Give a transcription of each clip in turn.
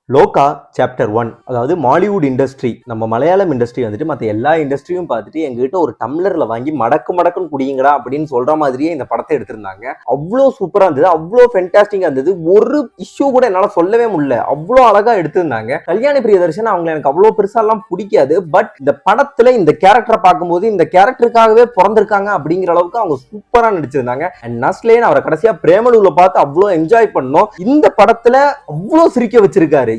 லோகா chapter 1. அதாவது Mollywood industry, நம்ம Malayalam industry வந்துட்டு மற்ற எல்லா இண்டஸ்ட்ரியும் பார்த்துட்டு எங்ககிட்ட ஒரு டம்ளர்ல வாங்கி மடக்குன்னு குடிங்கடா அப்படின்னு சொல்ற மாதிரியே இந்த படத்தை எடுத்திருந்தாங்க. அவ்வளோ சூப்பரா இருந்தது, அவ்வளோ ஃபென்டாஸ்டிக்கா இருந்தது. ஒரு இஷ்யூ கூட என்னால சொல்லவே முடியல, அவ்வளோ அழகா எடுத்திருந்தாங்க. கல்யாணி பிரியதர்ஷன் அவங்க எனக்கு அவ்வளோ பெருசா எல்லாம் பிடிக்காது, பட் இந்த படத்துல இந்த கேரக்டரை பார்க்கும்போது இந்த கேரக்டருக்காகவே பிறந்திருக்காங்க அப்படிங்கிற அளவுக்கு அவங்க சூப்பரா நடிச்சிருந்தாங்க. அண்ட் நஸ்லேன் அவரை கடைசியா பிரேமலூர்ல பார்த்து அவ்வளோ என்ஜாய் பண்ணோம். இந்த படத்துல அவ்வளோ சிரிக்க வச்சிருக்காரு.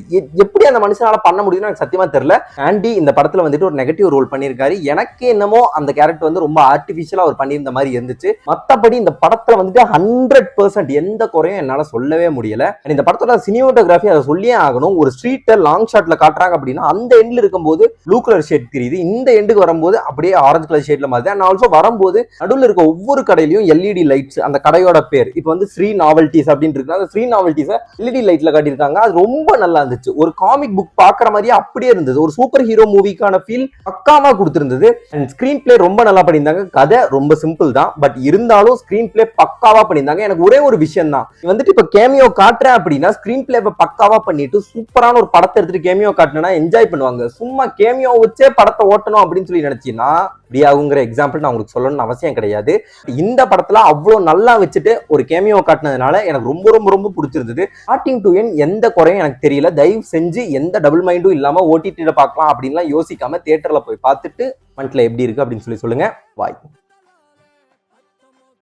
எப்படி அந்த மனுஷனால பண்ண முடியும்னு எனக்கு சத்தியமா தெரியல. ஆண்டி இந்த படத்துல வந்துட்டு ஒரு நெகட்டிவ் ரோல் பண்ணியிருக்காரு. எனக்கு என்னமோ அந்த கேரக்டர் வந்து ரொம்ப ஆர்டிபிஷியலா அவர் பண்ணியிருந்த மாதிரி இருந்துச்சு. மத்தபடி இந்த படத்துல வந்துட்டு 100% எந்த குறையும் என்னால சொல்லவே முடியல. இந்த படத்தோட சினிமாட்டோகிராஃபி அதை சொல்லியே ஆகணும். ஒரு ஸ்ட்ரீட்டை லாங் ஷாட்ல காட்டுறாங்க அப்படின்னா அந்த எண்ட்ல இருக்கும்போது ப்ளூ கலர் ஷேட் தெரியுது, இந்த எண்டுக்கு வரும்போது அப்படியே ஆரஞ்சு கலர் ஷேட்ல மாதிரி. அண்ட் ஆல்சோ வரும்போது நடுவில் இருக்க ஒவ்வொரு கடையிலையும் எல்இடி லைட்ஸ், அந்த கடையோட பேர் இப்போ வந்து ஸ்ரீ நாவல்டிஸ் அப்படின்னு இருக்கு. அந்த ஸ்ரீ நாவல்டிஸை எல்இடி லைட்ல காட்டியிருக்காங்க. அது ரொம்ப நல்லா இருந்துச்சு. ஒரு காமிக் புக் பாக்குற மாதிரியே அப்படியே இருந்தது. ஒரு சூப்பர் ஹீரோ மூவிக்கான ஃபீல் பக்காவா கொடுத்திருந்தது. அண்ட் ஸ்கிரீன் பிளே ரொம்ப நல்லா பண்ணியிருந்தாங்க. கதை ரொம்ப சிம்பிள் தான், பட் இருந்தாலும் ஸ்கிரீன் பிளே பக்காவா பண்ணியிருந்தாங்க. எனக்கு ஒரே ஒரு விஷயம் தான், வந்துட்டு இப்ப கேமியோ காட்டுறேன் அப்படின்னா ஸ்கிரீன் பிளே பக்காவா பண்ணிட்டு சூப்பரான ஒரு படத்தை எடுத்துட்டு கேமியோ காட்டினா என்ஜாய் பண்ணுவாங்க. சும்மா கேமியோ வச்சே படத்தை ஓட்டணும் அப்படின்னு சொல்லி நினைச்சீங்கன்னா அப்படியாகுங்கிற எக்ஸாம்பிள் நான் உங்களுக்கு சொல்லணும்னு அவசியம் கிடையாது. இந்த படத்துல அவ்வளவு நல்லா வச்சுட்டு ஒரு கேமியோ காட்டினதுனால எனக்கு ரொம்ப ரொம்ப ரொம்ப பிடிச்சிருந்தது. ஸ்டார்டிங் டு எண்ட் எந்த குறையும் எனக்கு தெரியல. தயவு செஞ்சு எந்த டபுள் மைண்டும் இல்லாம ஓடிடில பார்க்கலாம் அப்படின்லாம் யோசிக்காம தியேட்டர்ல போய் பார்த்துட்டு மண்ட்ல எப்படி இருக்கு அப்படின்னு சொல்லி சொல்லுங்க. பாய்.